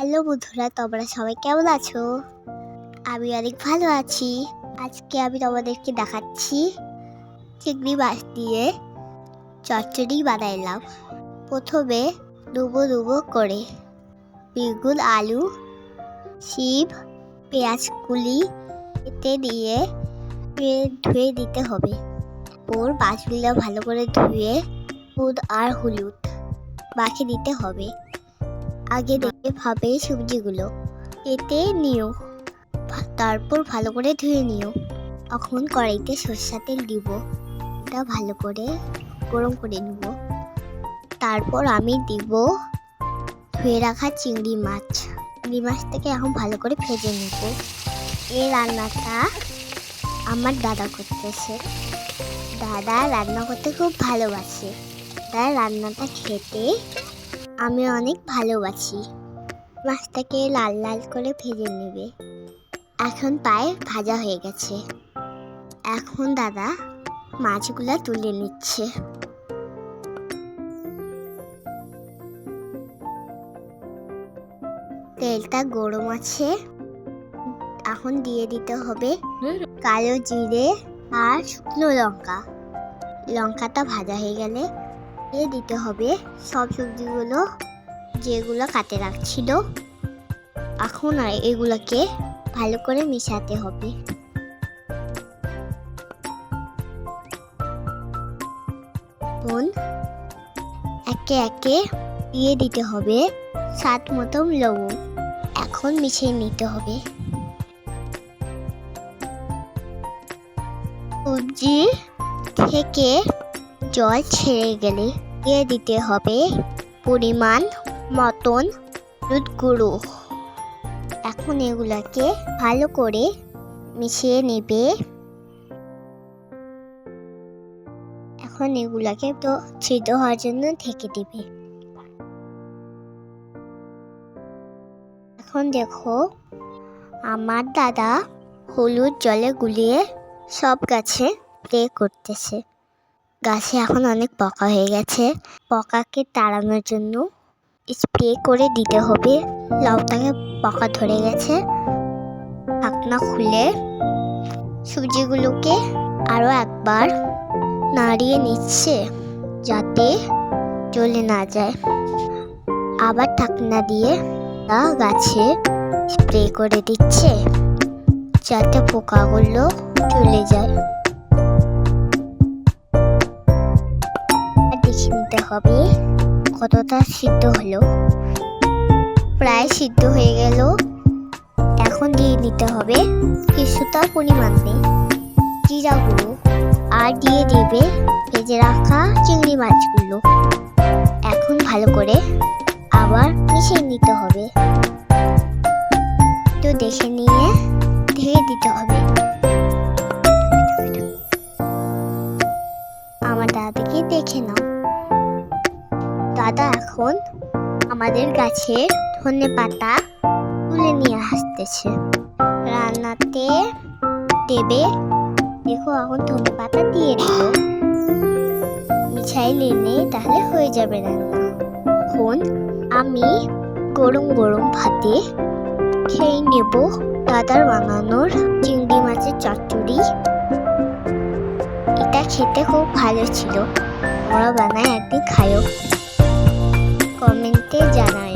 Hello বন্ধুরা, তোমরা সবাই কেমন আছো? আমি অনেক ভালো আছি। আজকে আমি তোমাদেরকে দেখাচ্ছি চিংড়ি মাছ দিয়ে চচ্চড়ি বানাইলাম। প্রথমে ডুবো ডুবো করে বেগুন, আলু, শিম, পেঁয়াজ কুলি এতে দিয়ে ধুয়ে দিতে হবে। ওর মাছগুলো ভালো করে ধুয়ে নুন আর হলুদ মাখিয়ে দিতে হবে। আগে দেখে ভাবে সবজিগুলো কেটে নিও, তারপর ভালো করে ধুয়ে নিও। এখন কড়াইতে সরষের তেল দিব, এটা ভালো করে গরম করে নিব। তারপর আমি দিব ধুয়ে রাখা চিংড়ি মাছটাকে এখন ভালো করে ভেজে নিব। এই রান্নাটা আমার দাদা করতেছে। দাদা রান্না করতে খুব ভালোবাসে, তাই রান্নাটা খেতে আমি অনেক ভালোবাসি। মাছটাকে লাল লাল করে ভেজে নেবে। এখন প্রায় ভাজা হয়ে গেছে। এখন দাদা মাছগুলা তুলে নিচ্ছে। তেলটা গরম আছে, এখন দিয়ে দিতে হবে কালো জিরে আর শুকনো লঙ্কা। লঙ্কাটা ভাজা হয়ে গেলে দিয়ে দিতে হবে সব সবজিগুলো যেগুলো কাটে রাখছিল। এখন এগুলোকে ভালো করে মিশাতে হবে। একে একে দিয়ে দিতে হবে স্বাদ মতো লবণ। এখন মিশিয়ে নিতে হবে। সবজি থেকে জল ছেড়ে গেলে দিয়ে দিতে হবে পরিমাণ মতন হলুদ গুঁড়ো। এখন এগুলাকে ভালো করে মিশিয়ে নেবে। এখন এগুলাকে তো সিদ্ধ হওয়ার জন্য ঢেকে দিবে। এখন দেখো আমার দাদা হলুদ জলে গুলিয়ে সব গাছে স্প্রে করতেছে। গাছে এখন অনেক পোকা হয়ে গেছে, পোকাকে তাড়ানোর জন্য স্প্রে করে দিতে হবে। লাউটাকে পোকা ধরে গেছে। ঢাকনা খুলে সবজিগুলোকে আরো একবার নাড়িয়ে নিচ্ছে যাতে জ্বলে না যায়। আবার ঢাকনা দিয়ে গাছে স্প্রে করে দিচ্ছে যাতে পোকাগুলো চলে যায়। দেখে নিতে হবে কতটা সিদ্ধ হলো। প্রায় সিদ্ধ হয়ে গেল। এখন দিয়ে দিতে হবে কিছুটা পরিমাণে জিরা গুঁড়ো আর দিয়ে দেবে ভেজে রাখা চিংড়ি মাছগুলো। এখন ভালো করে আবার মিশিয়ে নিতে হবে। তো দেখে নিয়ে ঢেকে দিতে হবে। আমার দাদাকে দেখে নাও। দাদা এখন আমাদের গাছের ধনেপাতা তুলে নিয়ে আসতেছে, রান্নাতে দেবে। দেখো এখন ধনেপাতা দিয়ে দিল, মিশাই নিলে তাহলে হয়ে যাবে রান্না। এখন আমি গরম গরম ভাতে খেয়ে নেব দাদার বানানোর চিংড়ি মাছের চচ্চড়ি। এটা খেতে খুব ভালো ছিল। তোমরা বানায় একদিন খাইও, কমেন্টে জানাও।